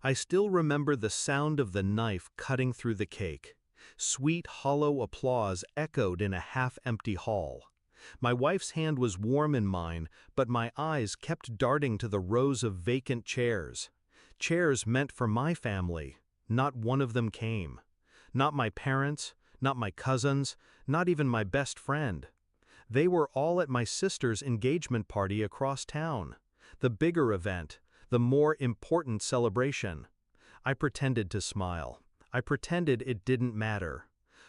I still remember the sound of the knife cutting through the cake. Sweet, hollow applause echoed in a half-empty hall. My wife's hand was warm in mine, but my eyes kept darting to the rows of vacant chairs. Chairs meant for my family. Not one of them came. Not my parents, not my cousins, not even my best friend. They were all at my sister's engagement party across town. The bigger event, the more important celebration. I pretended to smile. I pretended it didn't matter.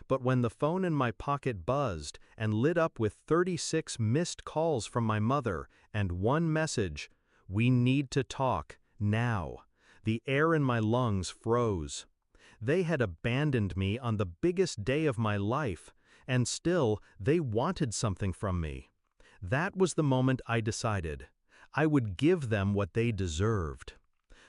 But when the phone in my pocket buzzed and lit up with 36 missed calls from my mother and one message, "We need to talk, now," the air in my lungs froze. They had abandoned me on the biggest day of my life, and still they wanted something from me. That was the moment I decided. I would give them what they deserved.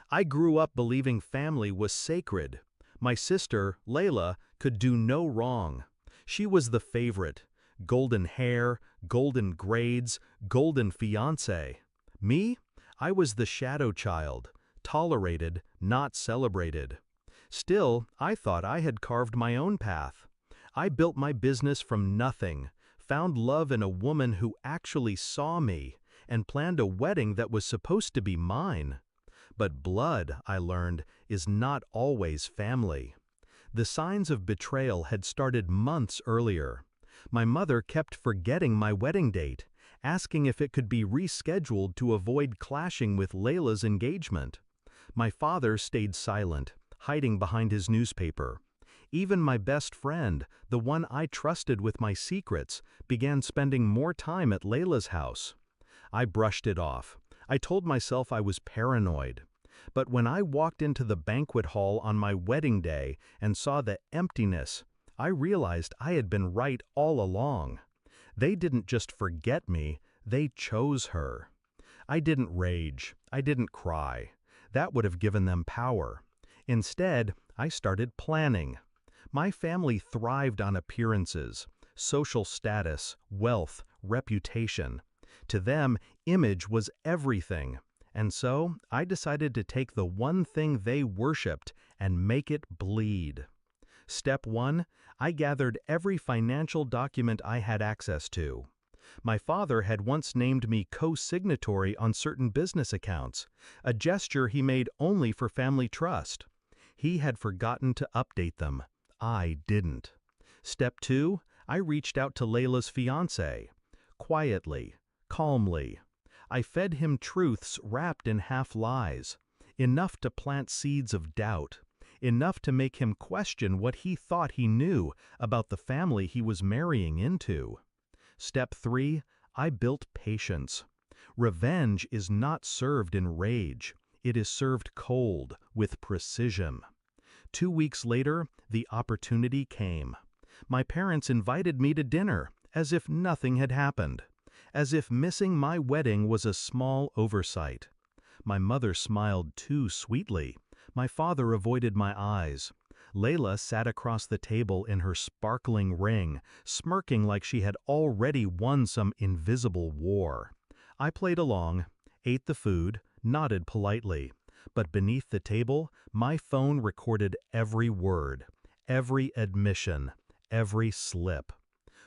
I grew up believing family was sacred. My sister, Layla, could do no wrong. She was the favorite. Golden hair, golden grades, golden fiancé. Me? I was the shadow child. Tolerated, not celebrated. Still, I thought I had carved my own path. I built my business from nothing, found love in a woman who actually saw me, and planned a wedding that was supposed to be mine. But blood, I learned, is not always family. The signs of betrayal had started months earlier. My mother kept forgetting my wedding date, asking if it could be rescheduled to avoid clashing with Layla's engagement. My father stayed silent, hiding behind his newspaper. Even my best friend, the one I trusted with my secrets, began spending more time at Layla's house. I brushed it off. I told myself I was paranoid. But when I walked into the banquet hall on my wedding day and saw the emptiness, I realized I had been right all along. They didn't just forget me, they chose her. I didn't rage. I didn't cry. That would have given them power. Instead, I started planning. My family thrived on appearances, social status, wealth, reputation. To them, image was everything. And so, I decided to take the one thing they worshipped and make it bleed. Step 1, I gathered every financial document I had access to. My father had once named me co-signatory on certain business accounts, a gesture he made only for family trust. He had forgotten to update them. I didn't. Step 2, I reached out to Layla's fiancé. Quietly, calmly. I fed him truths wrapped in half-lies, enough to plant seeds of doubt, enough to make him question what he thought he knew about the family he was marrying into. Step 3, I built patience. Revenge is not served in rage. It is served cold, with precision. 2 weeks later, the opportunity came. My parents invited me to dinner, as if nothing had happened. As if missing my wedding was a small oversight. My mother smiled too sweetly. My father avoided my eyes. Layla sat across the table in her sparkling ring, smirking like she had already won some invisible war. I played along, ate the food, nodded politely. But beneath the table, my phone recorded every word, every admission, every slip.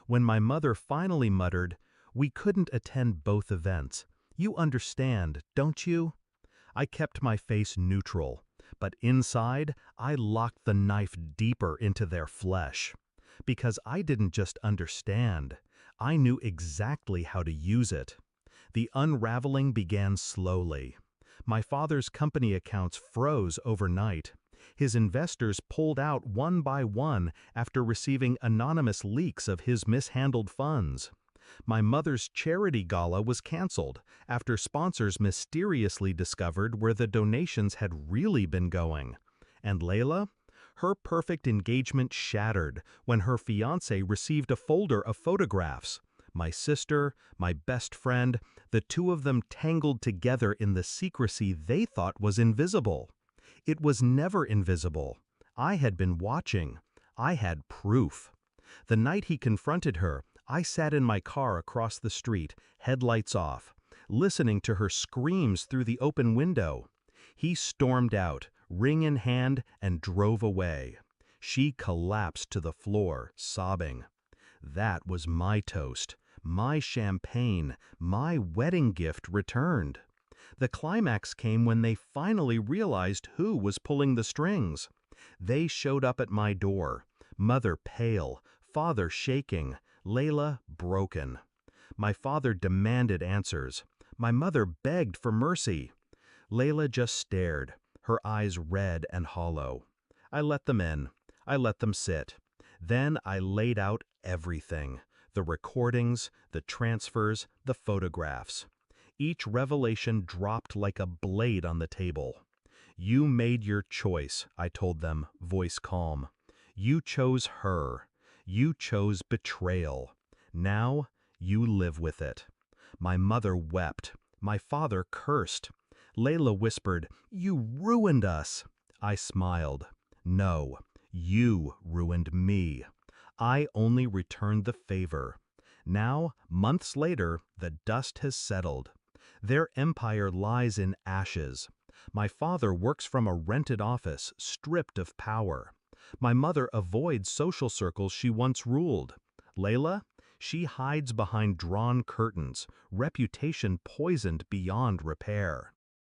When my mother finally muttered, "We couldn't attend both events. You understand, don't you?" I kept my face neutral, but inside, I locked the knife deeper into their flesh. Because I didn't just understand, I knew exactly how to use it. The unraveling began slowly. My father's company accounts froze overnight. His investors pulled out one by one after receiving anonymous leaks of his mishandled funds. My mother's charity gala was canceled after sponsors mysteriously discovered where the donations had really been going. And Layla? Her perfect engagement shattered when her fiancé received a folder of photographs. My sister, my best friend, the two of them tangled together in the secrecy they thought was invisible. It was never invisible. I had been watching. I had proof. The night he confronted her, I sat in my car across the street, headlights off, listening to her screams through the open window. He stormed out, ring in hand, and drove away. She collapsed to the floor, sobbing. That was my toast, my champagne, my wedding gift returned. The climax came when they finally realized who was pulling the strings. They showed up at my door, mother pale, father shaking, Layla broken. My father demanded answers. My mother begged for mercy. Layla just stared, her eyes red and hollow. I let them in. I let them sit. Then I laid out everything. The recordings, the transfers, the photographs. Each revelation dropped like a blade on the table. You made your choice, I told them, voice calm. You chose her. You chose betrayal. Now you live with it. My mother wept. My father cursed. Layla whispered, "You ruined us." I smiled. No, you ruined me. I only returned the favor. Now, months later, the dust has settled. Their empire lies in ashes. My father works from a rented office, stripped of power. My mother avoids social circles she once ruled. Layla? She hides behind drawn curtains, reputation poisoned beyond repair.